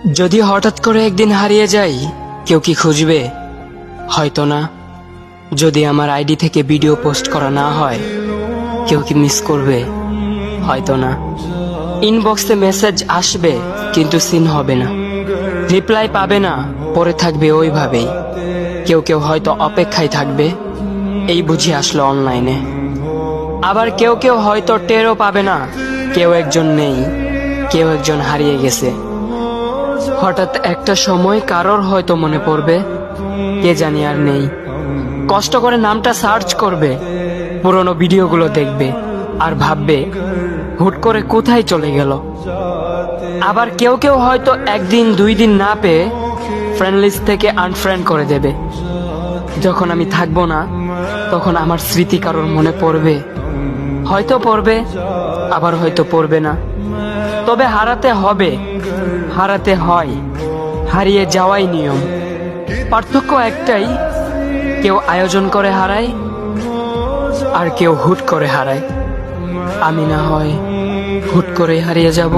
যদি হঠাৎ করে একদিন হারিয়ে যাই, কেউ কি খুঁজবে? হয়তো না। যদি আমার আইডি থেকে ভিডিও পোস্ট করা না হয়, কেউ কি মিস করবে? হয়তো না। ইনবক্সে মেসেজ আসবে কিন্তু সিন হবে না, রিপ্লাই পাবে না, পরে থাকবে ওইভাবেই। কেউ কেউ হয়তো অপেক্ষায় থাকবে, এই বুঝি আসলো অনলাইনে। আবার কেউ কেউ হয়তো টেরও পাবে না, কেউ একজন নেই, কেউ একজন হারিয়ে গেছে। হঠাৎ একটা সময় কারোর হয়তো মনে পড়বে, কে জানি আর নেই। কষ্ট করে নামটা সার্চ করবে, পুরনো ভিডিওগুলো দেখবে আর ভাববে হুট করে কোথায় চলে গেল। আবার কেউ কেউ হয়তো একদিন দুই দিন না পেয়ে ফ্রেন্ড লিস্ট থেকে আনফ্রেন্ড করে দেবে। যখন আমি থাকবো না, তখন আমার স্মৃতি কারোর মনে পড়বে, হয়তো পড়বে, আবার হয়তো পড়বে না। তবে হারাতে হবে, হারাতে হয়, হারিয়ে যাওয়াই নিয়ম। পার্থক্য একটাই, কেউ আয়োজন করে হারায় আর কেউ হুট করে হারায়। আমি না হয় হুট করে হারিয়ে যাব।